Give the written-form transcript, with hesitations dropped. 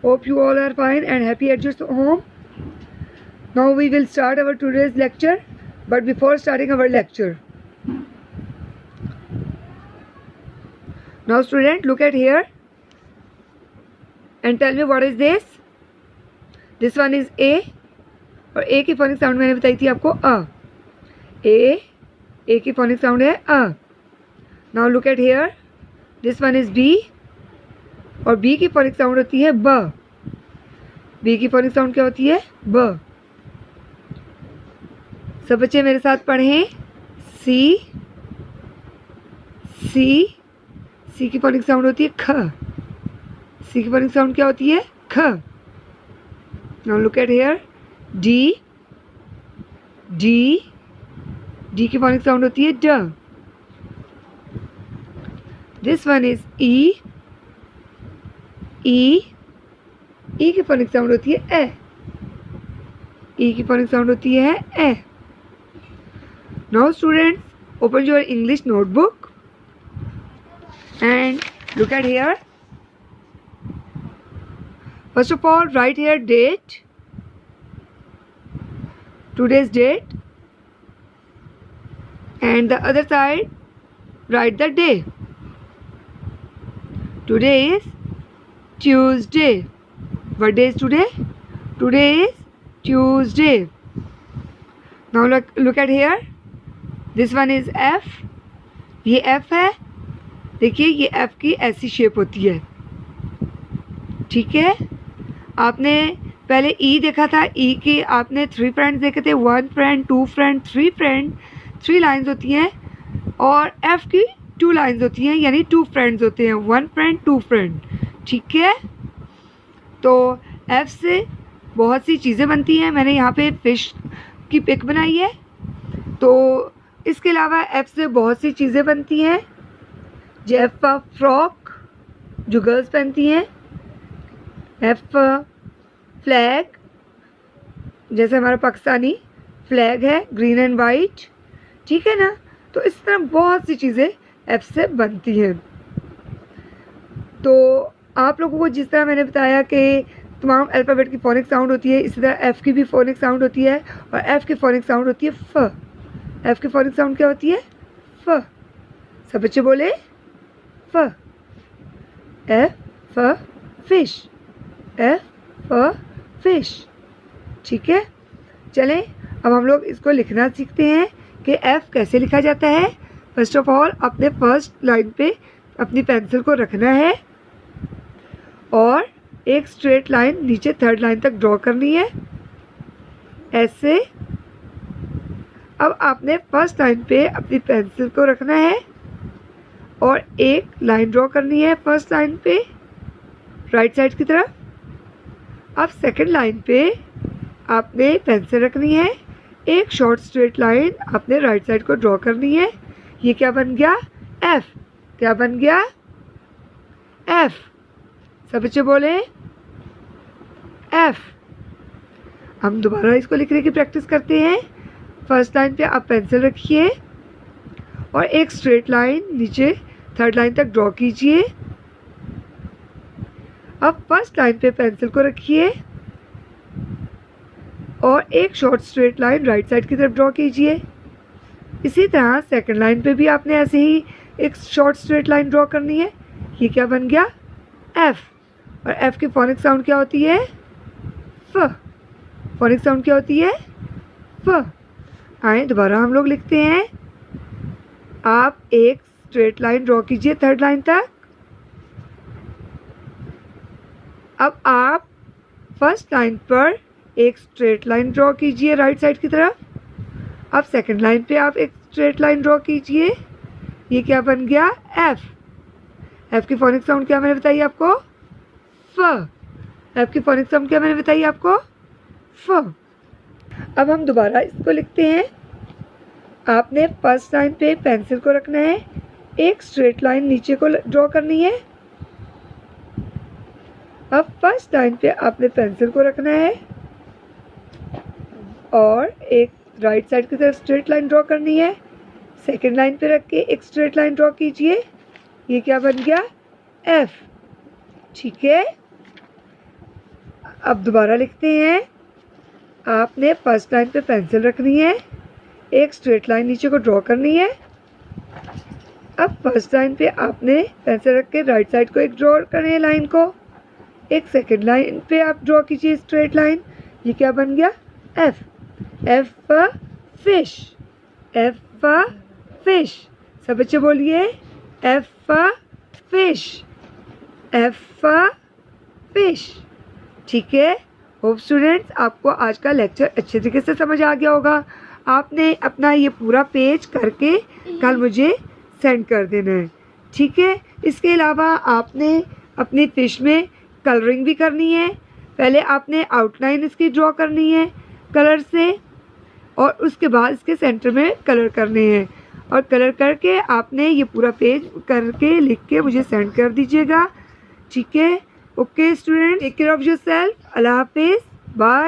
Hope you all are fine and happy at your home. Now we will start our today's lecture. But before starting our lecture, now student, look at here and tell me what is this. This one is A और A की phonic sound मैंने बताई थी आपको A की phonic sound है A. Now look at here, this one is B और B की फोनिक साउंड होती है B. B की फोनिक साउंड क्या होती है B. सब बच्चे मेरे साथ पढ़ें. C की फोनिक साउंड होती है ख. C की फोनिक साउंड क्या होती है ख. Now look at here. D की फोनिक साउंड होती है ड. दिस वन इज E की फोनिक साउंड होती है ए. E की फोनिक साउंड होती है ए. Now students, open your English notebook and look at here. First of all, write here date, today's date, and the other side write the day. Today is Tuesday. What day is today? Today is Tuesday. Now look at here. This one is F. ये F है. देखिए ये F की ऐसी shape होती है. ठीक है. आपने पहले E देखा था. E के आपने 3 फ्रेंड्स देखे थे. 1 फ्रेंड, 2 फ्रेंड, 3 फ्रेंड. 3 लाइन्स होती हैं और F की 2 लाइन्स होती हैं, यानी 2 फ्रेंड्स होते हैं. 1 फ्रेंड, 2 फ्रेंड. ठीक है. तो F से बहुत सी चीज़ें बनती हैं. मैंने यहाँ पे फिश की पिक बनाई है. तो इसके अलावा F से बहुत सी चीज़ें बनती हैं. F का फ्रॉक जो गर्ल्स पहनती हैं. F फ्लैग, जैसे हमारा पाकिस्तानी फ्लैग है, ग्रीन एंड वाइट. ठीक है ना. तो इस तरह बहुत सी चीज़ें F से बनती हैं. तो आप लोगों को जिस तरह मैंने बताया कि तमाम अल्फ़ाबेट की फोनिक साउंड होती है, इसी तरह F की भी फोनिक साउंड होती है. और F की फोनिक साउंड होती है फ. F की फोनिक साउंड क्या होती है फ. सब बच्चे बोले फ. F फ फिश. F फ फिश. ठीक है. चलें अब हम लोग इसको लिखना सीखते हैं कि F कैसे लिखा जाता है. फर्स्ट ऑफ ऑल अपने फर्स्ट लाइन पे अपनी पेंसिल को रखना है और एक स्ट्रेट लाइन नीचे थर्ड लाइन तक ड्रॉ करनी है ऐसे. अब आपने फर्स्ट लाइन पे अपनी पेंसिल को रखना है और एक लाइन ड्रॉ करनी है फर्स्ट लाइन पे राइट साइड की तरफ. अब सेकंड लाइन पे आपने पेंसिल रखनी है. एक शॉर्ट स्ट्रेट लाइन आपने राइट साइड को ड्रॉ करनी है. ये क्या बन गया F. क्या बन गया F. सब बच्चे बोले F. हम दोबारा इसको लिखने की प्रैक्टिस करते हैं. फर्स्ट लाइन पे आप पेंसिल रखिए और एक स्ट्रेट लाइन नीचे थर्ड लाइन तक ड्रॉ कीजिए. अब फर्स्ट लाइन पे पेंसिल को रखिए और एक short straight line right side की तरफ ड्रॉ कीजिए. इसी तरह सेकंड लाइन पे भी आपने ऐसे ही एक शॉर्ट स्ट्रेट लाइन ड्रॉ करनी है. ये क्या बन गया F. और F की फोनिक साउंड क्या होती है फ. फोनिक साउंड क्या होती है फ. आए दोबारा हम लोग लिखते हैं. आप एक स्ट्रेट लाइन ड्रॉ कीजिए थर्ड लाइन तक. अब आप फर्स्ट लाइन पर एक स्ट्रेट लाइन ड्रॉ कीजिए राइट साइड की तरफ. अब सेकंड लाइन पे आप एक स्ट्रेट लाइन ड्रॉ कीजिए. ये क्या बन गया F. F की फोनिक साउंड क्या मैंने बताई आपको फ. F की फोनिक साउंड क्या मैंने बताई आपको फ. अब हम दोबारा इसको लिखते हैं. आपने फर्स्ट लाइन पे पेंसिल को रखना है. एक स्ट्रेट लाइन नीचे को ड्रॉ करनी है. अब फर्स्ट लाइन पे आपने पेंसिल को रखना है और एक राइट साइड की तरफ स्ट्रेट लाइन ड्रॉ करनी है. सेकंड लाइन पे रख के एक स्ट्रेट लाइन ड्रॉ कीजिए. ये क्या बन गया F. ठीक है. अब दोबारा लिखते हैं। आपने फर्स्ट लाइन पे पेंसिल रखनी है, एक स्ट्रेट लाइन नीचे को ड्रॉ करनी है। अब फर्स्ट लाइन पे आपने पेंसिल रख के राइट साइड को एक ड्रॉ करनी है लाइन को। एक सेकंड लाइन पे आप ड्रॉ कीजिए स्ट्रेट लाइन। ये क्या बन गया? F. F for fish, F for fish. सब बच्चे बोलिए F for fish, F for fish. ठीक है। होप स्टूडेंट्स आपको आज का लेक्चर अच्छे तरीके से समझ आ गया होगा। आपने अपना ये पूरा पेज करके कल मुझे सेंड कर देना है। ठीक है। इसके अलावा आपने अपनी फिश में कलरिंग भी करनी है। पहले आपने आउटलाइन इसकी ड्रॉ करनी है कलर से, और उसके बाद इसके सेंटर में कलर करने हैं, और कलर करके आपने ये पूरा पेज करके लिख के मुझे सेंड कर दीजिएगा। ठीक है। Okay student, take care of yourself. अल्लाह हाफिज़, बाय।